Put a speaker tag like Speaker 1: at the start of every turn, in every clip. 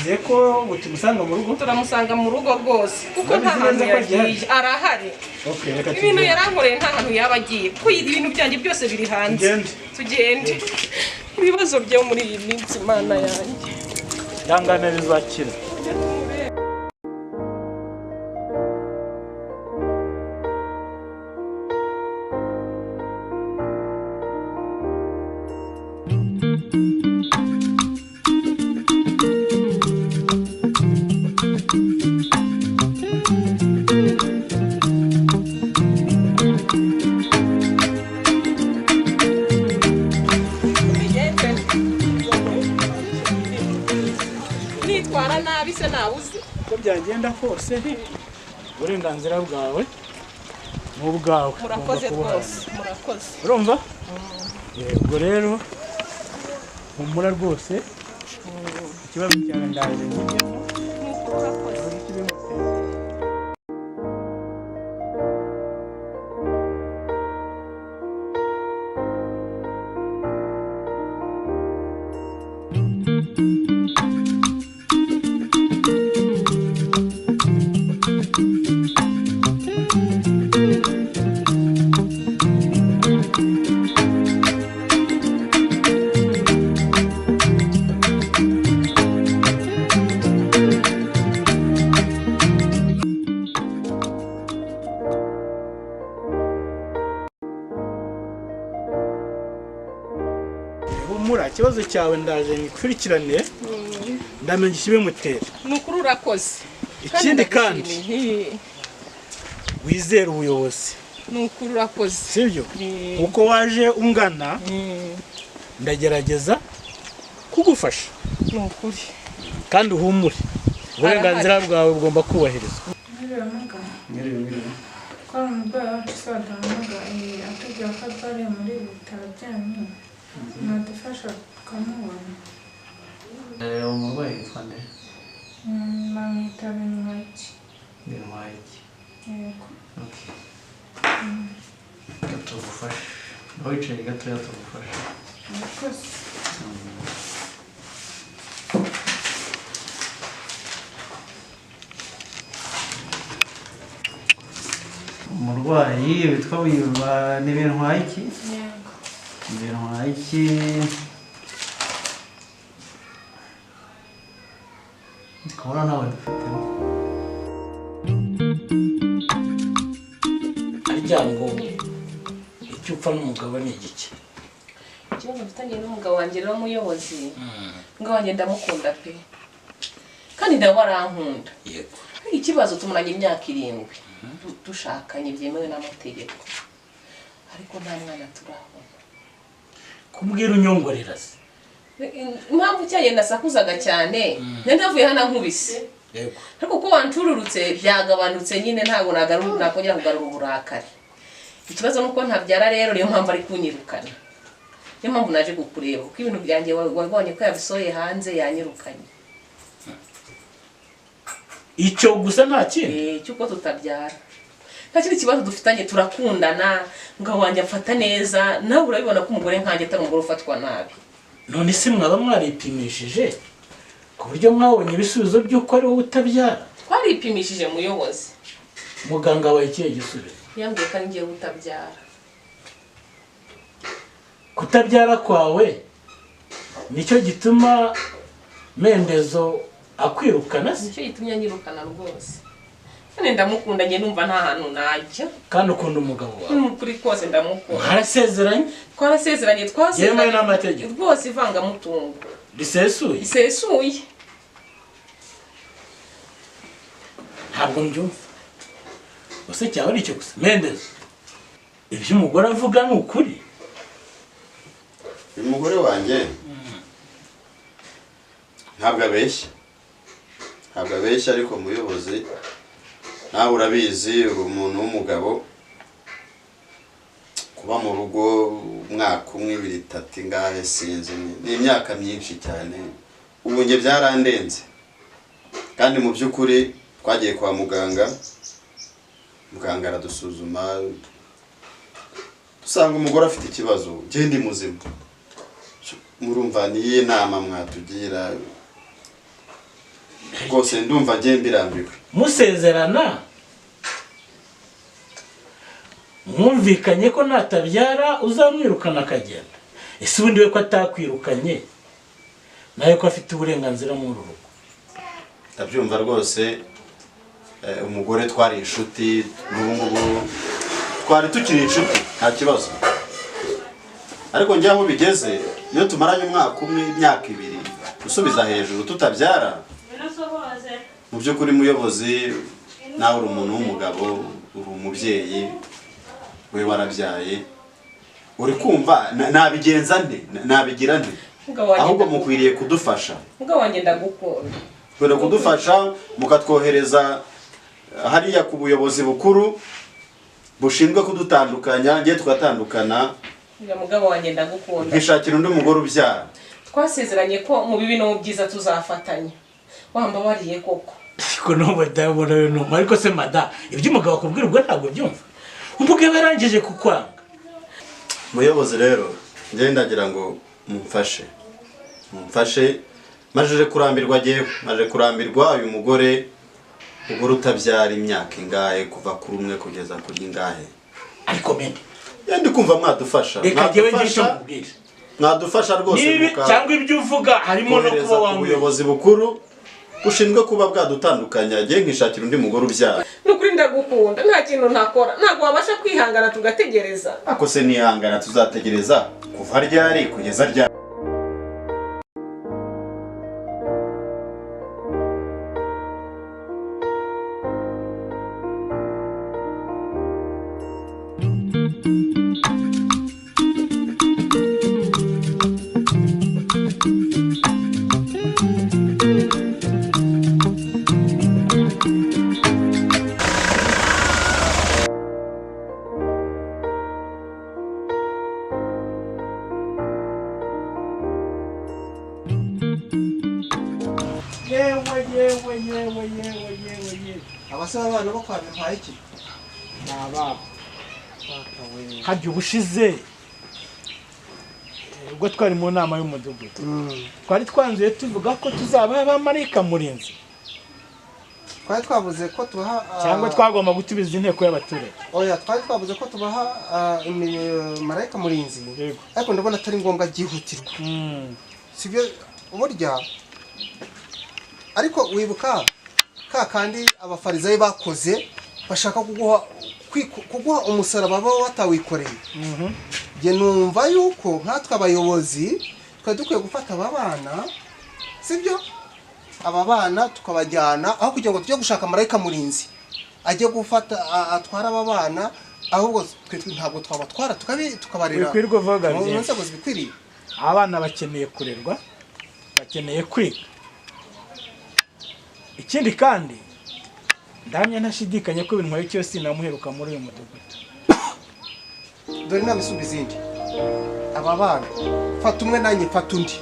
Speaker 1: twizeye ko utimusanga mu rugo.
Speaker 2: Turamusanga mu rugo rwose kuko nta hantu yagiye arahari.
Speaker 1: Okay, reka
Speaker 2: ibintu yarankoreye nta hantu yaba agiye kuko ibintu byanjye byose biri hanze. Tugende ibibazo byo muri iyi minsi Mana yanjye
Speaker 1: yangana bizakira. byagenda kose uburenganzira bwawe n'ubwawe.
Speaker 2: Murakoze rwose, murakoze.
Speaker 1: Urumva? Yego rero humura rwose ikibazo cyawe ndaje ngiyemo. Ikibazo cyawe ndaje ngikurikirane ndamenye ikibimutera.
Speaker 2: Nukuri urakoze.
Speaker 1: Ikindi kandi wizera ubuyobozi.
Speaker 2: Nukuri urakoze.
Speaker 1: Sibyo? Uko waje ungana ndagerageza kugufasha.
Speaker 2: Nukuri.
Speaker 1: Kandi uhumure. Uburenganzira bwawe bugomba kubahirizwa.
Speaker 3: Kwa muganga tusadanaga atujya akatari muri bitaro byanyu. Nadufasha tukamubona.
Speaker 4: Umurwayi yitwa nde?
Speaker 3: Bamwita Benwaki.
Speaker 4: Benwaki.
Speaker 3: Yego.
Speaker 4: Okay. Tugufasha. Nawe wicaye gatoya tugufasha.
Speaker 3: Murakoze.
Speaker 4: Umurwayi witwa Wiyumva ni Benwaki?
Speaker 3: Yego.
Speaker 4: Benwaki. Ndikubona nawe dufitemo.
Speaker 1: Arya ngo icyo upfa n'umugabo ni igiki?
Speaker 2: Ikibazo mfitanye n'umugabo wanjye rero muyobozi. Ngo wanjye ndamukunda pe. Kandi nawe arankunda.
Speaker 1: Yego.
Speaker 2: Ikibazo tumunanye imyaka 7. Dushakanye byemewe n'amategeko. Ariko nta mwana turabona.
Speaker 1: Kumbwira unyongorera se.
Speaker 2: Impamvu cyagenda sakuzaga cyane ndavuye hana nkubise.
Speaker 1: Yego.
Speaker 2: Ariko ko wancururutse byagabanutse nyine ntago nakongera kugarura uburakari. Ikibazo nuko ntabyara rero niyo mpamvu ari kunyirukana. Niyo mpamvu naje kukureba kuko ibintu byanjye wabonye ko yabisoye hanze yanyirukanye.
Speaker 1: Icyo gusa nta kindi.
Speaker 2: Cyuko tutabyara. Nta kindi kibazo dufitanye turakundana ngo wanjye afata neza nawe urabibona ko umugore nkanjye atari umugore ufatwa nabi.
Speaker 1: None se mwaba mwaripimishije ku buryo mwabonye ibisubizo by'uko ari wowe utabyara?
Speaker 2: Twaripimishije muyobozi.
Speaker 1: Muganga wawe ikihe gisubizo?
Speaker 2: Yambwiye ko ngiye utabyara.
Speaker 1: Kutabyara kwawe nicyo gituma Mendezo akwirukana se?
Speaker 2: Nicyo gitumye anyirukana rwose. Kandi ndamukunda nge numva nta hantu najya.
Speaker 1: Kandi ukunda umugabo wawe?
Speaker 2: Kuri kose ndamukunda.
Speaker 1: Harasezeranye?
Speaker 2: Twarasezeranye
Speaker 1: yemewe n'amategeko.
Speaker 2: Rwose ivanga mutungo.
Speaker 1: Risesuye?
Speaker 2: Risesuye.
Speaker 1: Ntabwo mbyumva. Ose cyaba ari cyo gusa Mendezo. Ibyo umugore avuga ni ukuri?
Speaker 5: Umugore wanjye ntabwo abeshya. Ntabwo abeshya ariko muyobozi nawe urabizi uri umuntu w'umugabo kuba mu rugo umwaka 1, 2, 3 ngahe sinzi ni imyaka myinshi cyane. Ubu nge byarandenze. Kandi mu by'ukuri twagiye kwa muganga. Muganga aradusuzuma dusanga umugore afite ikibazo. Nge ndi muzima. Murumva niye nama mwatugira rwose ndumva ngiye mbirambiwe.
Speaker 1: musezerana mwumvikanye ko natabyara uzamwirukana akagenda. Ese ubundi we ko atakwirukanye nawe ko afite uburenganzira muri uru rugo?
Speaker 5: Ndabyumva rwose. Umugore twari inshuti, n'ubu twari tukiri inshuti nta kibazo, ariko njye aho bigeze iyo tumaranye umwaka umwe imyaka 2 gusubiza hejuru tutabyara, mu by'ukuri muyobozi nawe uri umuntu w'umugabo, uri umubyeyi, we warabyaye, uri kumva nabigenza nde, nabigira nde? Ahubwo mukwiriye kudufasha.
Speaker 2: Mugabo wanjye ndagukunda.
Speaker 5: Kwera kudufasha mukatwohereza hariya ku buyobozi bukuru bushinzwe kudutandukanya, ngiye tugatandukana.
Speaker 2: Mugabo wanjye ndagukunda.
Speaker 5: Bishakira undi mugore ubyara.
Speaker 2: Twasezeranye ko mu bibi no mu byiza tuzafatanya. Wambabariye koko.
Speaker 1: Ko no badabona no ariko se mada ibyo umugabo akubwira ubwo ntabwo byumva. Umugabo yarangije kukwanga.
Speaker 5: Muyobozi rero ngiye ndagira ngo mumfashe maje kurambirwa giye, maje kurambirwa uyu mugore utabyara imyaka ingahe kuva kuri umwe kugeza kuri ingahe.
Speaker 1: Ariko mende
Speaker 5: yandi kumva mwadufasha, mwadufasha rwose
Speaker 1: muka cyangwa ibyo uvuga harimo no kuba wamwe
Speaker 5: ubuyobozi bukuru bushinzwe kuba bwadutandukanya, agiye nkishakira undi mugore ubyara.
Speaker 2: Nukuri ndagukunda, nta kintu ntakora, ntabwo wabasha kwihangana tugategereza.
Speaker 5: Ako se nihangana tuzategereza kuva ryari kugeza ryari?
Speaker 6: Abasaba abana bo kwa bimpaye iki?
Speaker 1: Naba hajya ubushize ubwo twari mu nama y'umudugudu twari twanzuye tuvuga ko tuzaba abamarayika murinzi.
Speaker 6: Twari twavuze ko tubaha
Speaker 1: cyangwa twagomba gutubiza inteko y'abaturage.
Speaker 6: Oya, twari twavuze ko tubaha marayika murinzi, ariko ndabona atari ngombwa gihutirwa. Sibyo burya, ariko wibuka kandi abafarizayi bakoze bashaka kuguha umusaraba baba batawikoreye. Je numva yuko nkatwe abayobozi twari dukwiye gufata aba bana, sibyo, aba bana tukabajyana aho kugira ngo tujye gushaka marayika murinzi ajye gufata atwara aba bana, ahubwo twe ntabwo twabatwara tukabarera mu nzego zibikwiriye.
Speaker 1: Abana bakeneye kurerwa, bakeneye kwiga. Ikindi kandi ndamye ntashidikanye ko ibintu cyo sinamuheruka muri uyu mudugudu.
Speaker 6: Dore nabisubiza izindi. Aba bana fata umwe nanjye fata undi.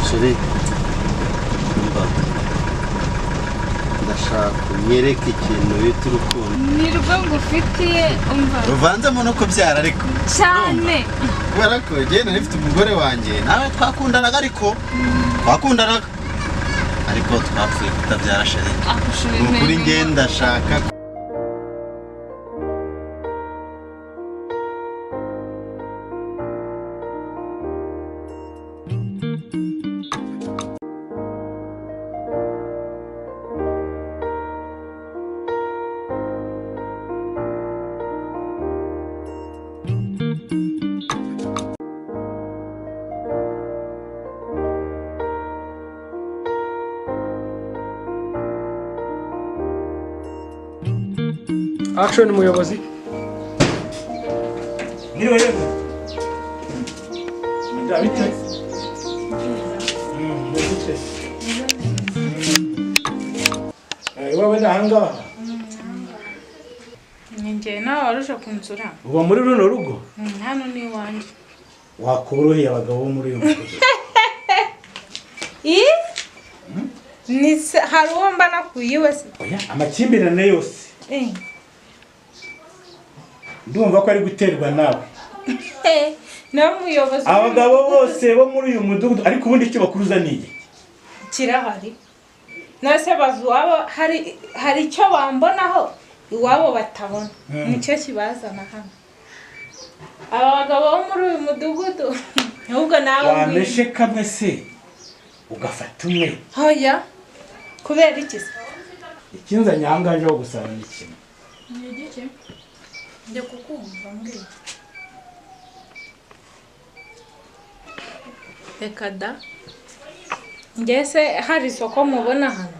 Speaker 5: Sheri ndashaka unyereke ikintu bita urukundo.
Speaker 3: Ni rwo ngufitiye umva.
Speaker 5: Ruvanzemo no kubyara ariko.
Speaker 3: Cyane.
Speaker 5: Kubera ko njye nifite umugore wanjye nawe twakundanaga, ariko twakundanaga ariko twapfuye kutabyara. Sheri kuri njye ndashaka
Speaker 7: Action muyobozi.
Speaker 1: Niwe yego. Ndabite. Ndabite. Wewe ndahanga.
Speaker 3: Ninjye nawe warusha kunsura.
Speaker 1: Uba muri runo rugo?
Speaker 3: Hano ni wanje.
Speaker 1: Wakoroheye abagabo muri uyu mudugudu.
Speaker 3: Ni hari uwo mba nakuyiwe se.
Speaker 1: Oya, amakimbirane yose. Ndumva ko ari guterwa nawe.
Speaker 3: niwe muyobozi
Speaker 1: abagabo bose bo muri uyu mudugudu ariko ubundi icyo bakuruza ni iki
Speaker 3: kirahari nase bazi iwabo hari icyo bambonaho iwabo batabona nicyo kibazana hano aba bagabo bo muri uyu mudugudu ahubwo nawe
Speaker 1: wameshe kamwe se ugafata umwe
Speaker 3: hoya kubera iki se
Speaker 1: ikinzanye ahangaje ho gusaba ni kimwe
Speaker 3: ni igiki njye kukumva mbwira reka da ngese hari isoko mubona hano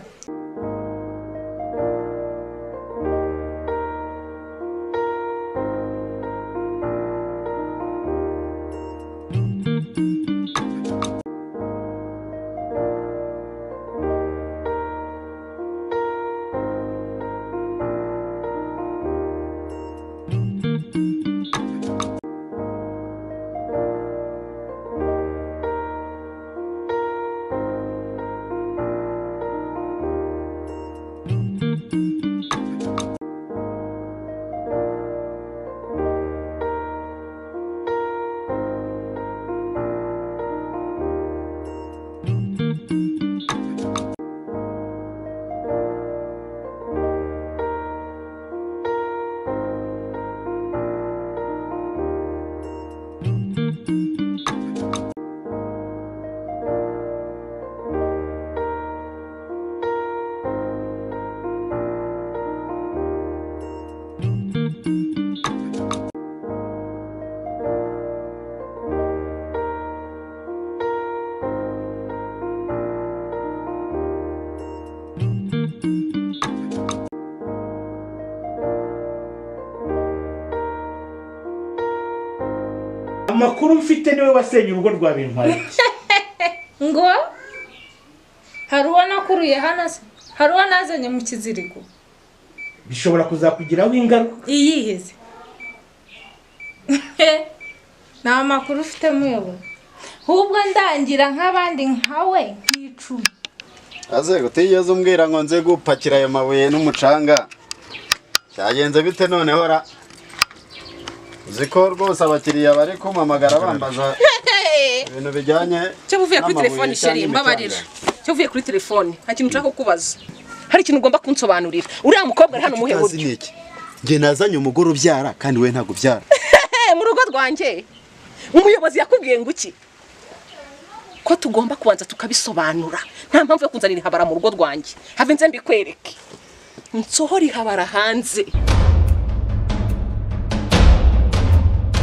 Speaker 1: amakuru mfite niwe wasenye urugo rwa Bintwari
Speaker 3: ngo hari uwo nakuruye hano se hari uwo nazanye mu kiziriko
Speaker 1: bishobora kuzakugiraho ingaruka
Speaker 3: iyiheze nta makuru ufite muyobozi ahubwo ndangira nk'abandi nkawe nk'icumi
Speaker 5: azego utigeze umbwira ngo nze gupakira ayo mabuye n'umucanga cyagenze bite noneho ra uziko rwose abakiriya bari kumamagara bambaza ibintu bijyanye
Speaker 2: cyo buvuye kuri telefone sheri mbabarira cyo buvuye kuri telefone nta kintu nshaka kukubaza hari ikintu ugomba kunsobanurira uriya mukobwa ari hano muhe buryo
Speaker 5: nge nazanye umugore ubyara kandi we ntago ubyara
Speaker 2: mu rugo rwanjye umuyobozi yakubwiye ngo iki ko tugomba kubanza tukabisobanura nta mpamvu yo kunzanira ihabara mu rugo rwanjye have nze mbikwereke nsohora ihabara hanze